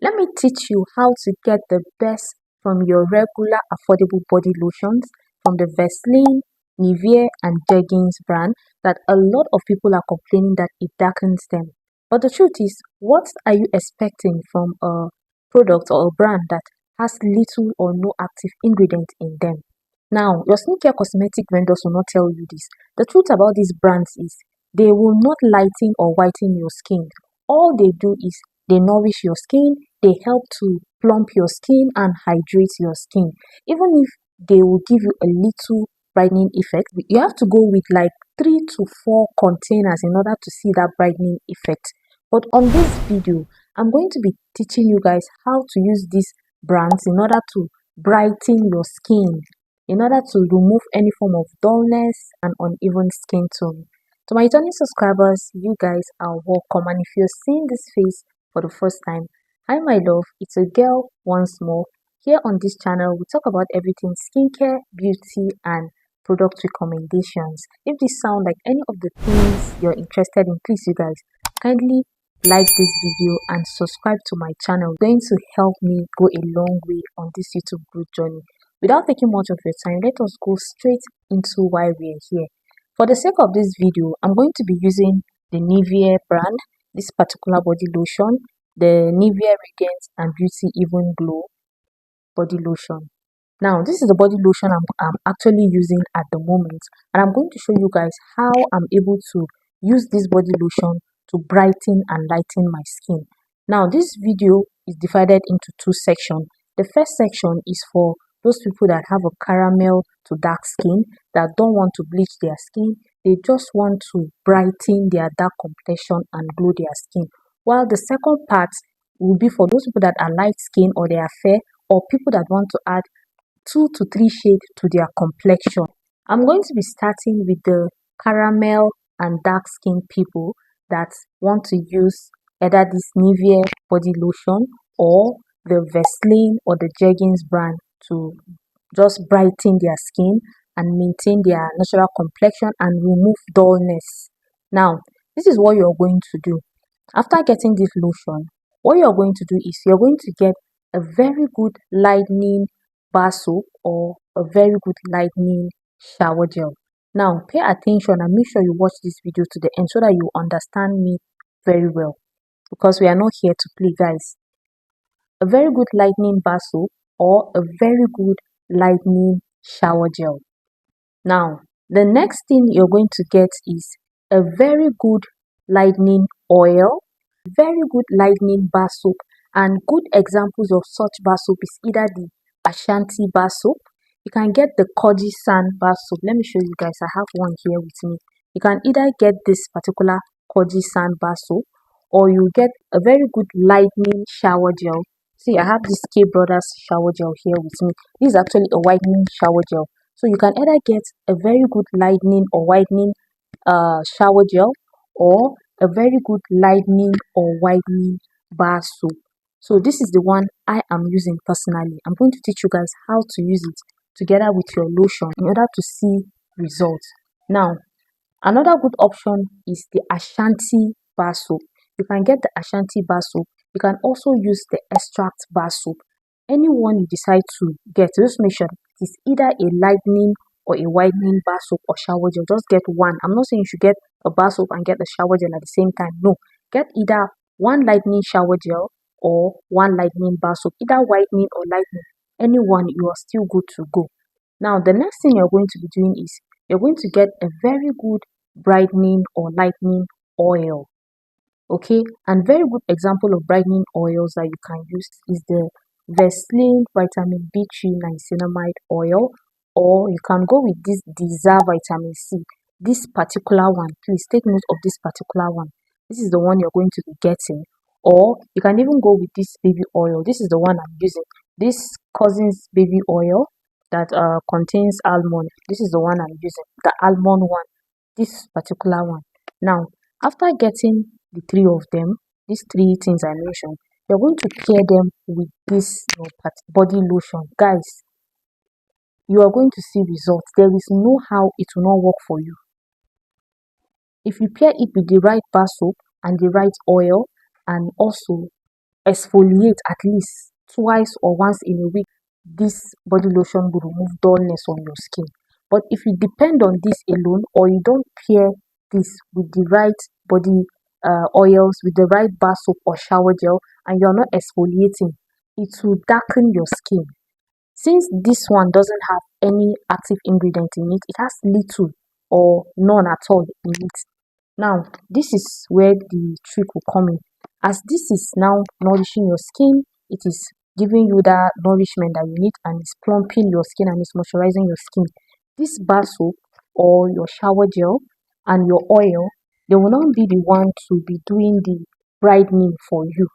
Let me teach you how to get the best from your regular affordable body lotions from the Vaseline, Nivea and Jergens brand that a lot of people are complaining that it darkens them. But the truth is, what are you expecting from a product or a brand that has little or no active ingredient in them? Now, your skincare cosmetic vendors will not tell you this. The truth about these brands is they will not lighten or whiten your skin. All they do is they nourish your skin, they help to plump your skin and hydrate your skin. Even if they will give you a little brightening effect, you have to go with like 3 to 4 containers in order to see that brightening effect. But on this video, I'm going to be teaching you guys how to use these brands in order to brighten your skin, in order to remove any form of dullness and uneven skin tone. To my returning subscribers, you guys are welcome, and if you're seeing this face for the first time, hi my love, it's a girl once more. Here on this channel, we talk about everything skincare, beauty and product recommendations. If this sound like any of the things you're interested in, please you guys kindly like this video and subscribe to my channel. It's going to help me go a long way on this YouTube growth journey. Without taking much of your time, let us go straight into why we're here. For the sake of this video, I'm going to be using the Nivea brand, this particular body lotion, the Nivea Radiant and Beauty Even Glow body lotion. Now, this is the body lotion I'm actually using at the moment, and I'm going to show you guys how I'm able to use this body lotion to brighten and lighten my skin. Now, this video is divided into 2 sections. The first section is for those people that have a caramel to dark skin, that don't want to bleach their skin, they just want to brighten their dark complexion and glow their skin. While the second part will be for those people that are light skin or they are fair, or people that want to add 2 to 3 shades to their complexion. I'm going to be starting with the caramel and dark skin people that want to use either this Nivea body lotion or the Vaseline or the Jergens brand to just brighten their skin and maintain their natural complexion and remove dullness. Now, this is what you're going to do. After getting this lotion, what you're going to do is you're going to get a very good lightening bar soap or a very good lightening shower gel. Now, pay attention and make sure you watch this video to the end so that you understand me very well, because we are not here to play, guys. A very good lightening bar soap or a very good lightening shower gel. Now, the next thing you're going to get is a very good lightening oil, very good lightening bar soap, and good examples of such bar soap is either the Ashanti bar soap. You can get the Koji San bar soap. Let me show you guys. I have one here with me. You can either get this particular Koji San bar soap, or you get a very good lightening shower gel. See, I have this K Brothers shower gel here with me. This is actually a whitening shower gel. So you can either get a very good lightening or whitening shower gel, or a very good lightening or whitening bar soap. So this is the one I am using personally. I'm going to teach you guys how to use it together with your lotion in order to see results. Now, another good option is the Ashanti bar soap. You can get the Ashanti bar soap. You can also use the extract bar soap. Anyone you decide to get, just make sure it's either a lightening or a whitening bar soap or shower gel. Just get one. I'm not saying you should get a bar soap and get the shower gel at the same time. No, get either one lightening shower gel or one lightening bar soap, either whitening or lightening. Anyone, you are still good to go. Now, the next thing you're going to be doing is you're going to get a very good brightening or lightening oil. Okay, and very good example of brightening oils that you can use is the Vaseline vitamin B3 niacinamide oil, or you can go with this Desire vitamin C. This particular one, please take note of this particular one. This is the one you're going to be getting, or you can even go with this baby oil. This is the one I'm using. This Cousin's baby oil that contains almond. This is the one I'm using, the almond one. This particular one. Now, after getting the 3 of them, these 3 things I mentioned, you're going to pair them with this body lotion. Guys, you are going to see results. There is no how it will not work for you. If you pair it with the right bar soap and the right oil and also exfoliate at least twice or once in a week, this body lotion will remove dullness on your skin. But if you depend on this alone, or you don't pair this with the right body oils, with the right bar soap or shower gel, and you're not exfoliating, it will darken your skin. Since this one doesn't have any active ingredient in it, it has little or none at all in it. Now, this is where the trick will come in. As this is now nourishing your skin, it is giving you that nourishment that you need, and it's plumping your skin and it's moisturizing your skin. This bar soap or your shower gel and your oil, they will not be the one to be doing the brightening for you.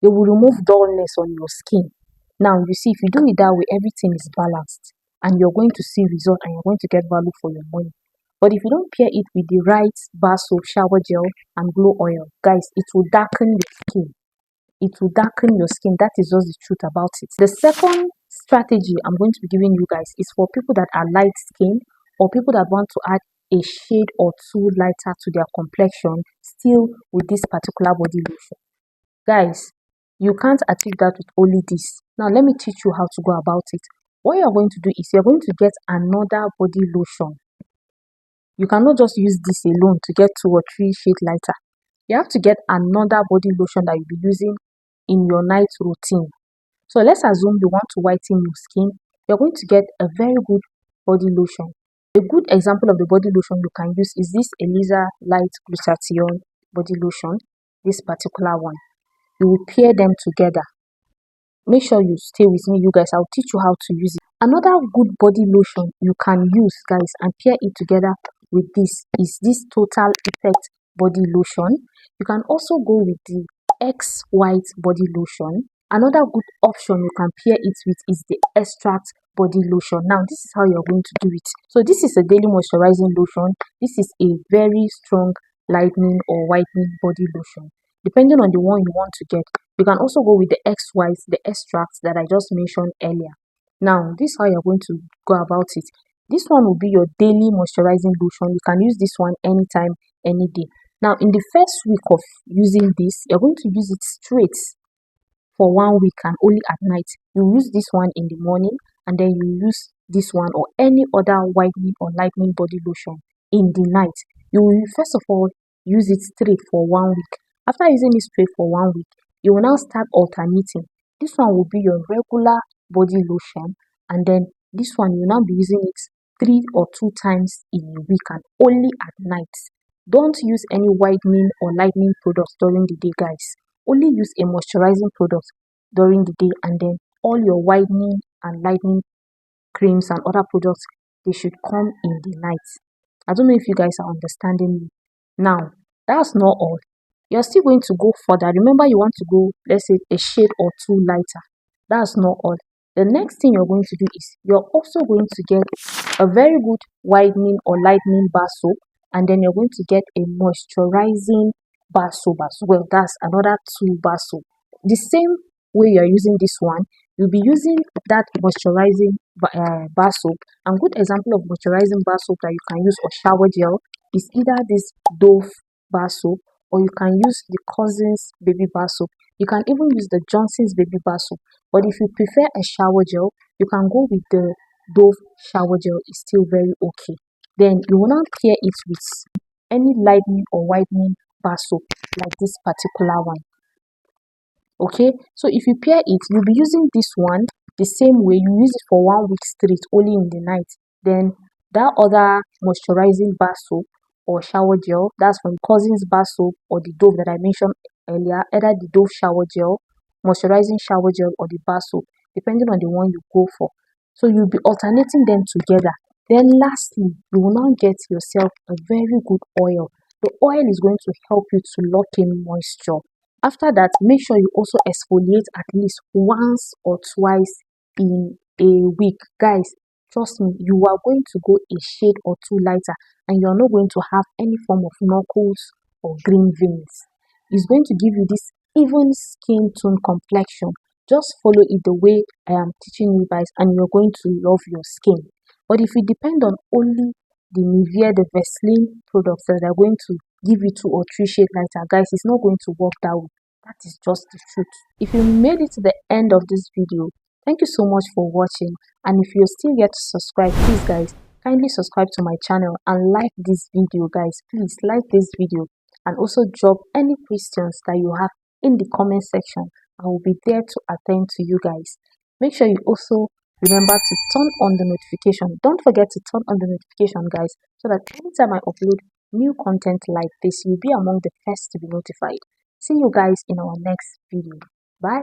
They will remove dullness on your skin. Now, you see, if you do it that way, everything is balanced and you're going to see result and you're going to get value for your money. But if you don't pair it with the right bar soap, shower gel, and glow oil, guys, it will darken your skin. It will darken your skin. That is just the truth about it. The second strategy I'm going to be giving you guys is for people that are light skinned or people that want to add a shade or two lighter to their complexion still with this particular body lotion. Guys, you can't achieve that with only this. Now, let me teach you how to go about it. What you're going to do is you're going to get another body lotion. You cannot just use this alone to get 2 or 3 shades lighter. You have to get another body lotion that you'll be using in your night routine. So let's assume you want to whiten your skin. You're going to get a very good body lotion. A good example of the body lotion you can use is this Eliza Light Glutathione body lotion, this particular one. You will pair them together. Make sure you stay with me, you guys. I'll teach you how to use it. Another good body lotion you can use, guys, and pair it together with this is this Total Effect body lotion. You can also go with the X White body lotion. Another good option you can pair it with is the Extract body lotion. Now, this is how you're going to do it. So this is a daily moisturizing lotion. This is a very strong lightening or whitening body lotion. Depending on the one you want to get, you can also go with the X White, the extracts that I just mentioned earlier. Now, this is how you're going to go about it. This one will be your daily moisturizing lotion. You can use this one anytime, any day. Now, in the first week of using this, you're going to use it straight for 1 week and only at night. You use this one in the morning, and then you use this one or any other whitening or lightening body lotion in the night. You will first of all use it straight for 1 week. After using it straight for 1 week, you will now start alternating. This one will be your regular body lotion, and then this one you will now be using it 3 or 2 times in a week and only at night. Don't use any whitening or lightening products during the day, guys. Only use a moisturizing product during the day, and then all your whitening and lightening creams and other products, they should come in the night. I don't know if you guys are understanding me. Now, that's not all. You're still going to go further. Remember, you want to go, let's say, a shade or 2 lighter. That's not all. The next thing you're going to do is you're also going to get a very good whitening or lightening bar soap, and then you're going to get a moisturizing bar soap as well. That's another 2 bar soap. The same way you're using this one, you'll be using that moisturizing bar soap. And good example of moisturizing bar soap that you can use or shower gel is either this Dove bar soap, or you can use the Cousins baby bar soap. You can even use the Johnson's baby bar soap. But if you prefer a shower gel, you can go with the Dove shower gel. It's still very okay. Then you will not pair it with any lightening or whitening bar soap like this particular one. Okay, so if you pair it, you'll be using this one the same way. You use it for 1 week straight, only in the night. Then that other moisturizing bar soap or shower gel, that's from Cousins bar soap or the Dove that I mentioned earlier, either the Dove shower gel, moisturizing shower gel, or the bar soap, depending on the one you go for. So you'll be alternating them together. Then lastly, you will now get yourself a very good oil. The oil is going to help you to lock in moisture. After that, make sure you also exfoliate at least once or twice in a week. Guys, trust me, you are going to go a shade or 2 lighter, and you're not going to have any form of knuckles or green veins. It's going to give you this even skin tone complexion. Just follow it the way I am teaching you guys, and you're going to love your skin. But if you depend on only the Nivea, the Vaseline products that are going to give you 2 or 3 shades lighter, guys, it's not going to work that way. That is just the truth. If you made it to the end of this video, thank you so much for watching. And if you're still yet to subscribe, please guys, kindly subscribe to my channel and like this video, guys. Please like this video and also drop any questions that you have in the comment section. I will be there to attend to you guys. Make sure you also remember to turn on the notification. Don't forget to turn on the notification, guys, so that anytime I upload new content like this, you'll be among the first to be notified. See you guys in our next video. Bye.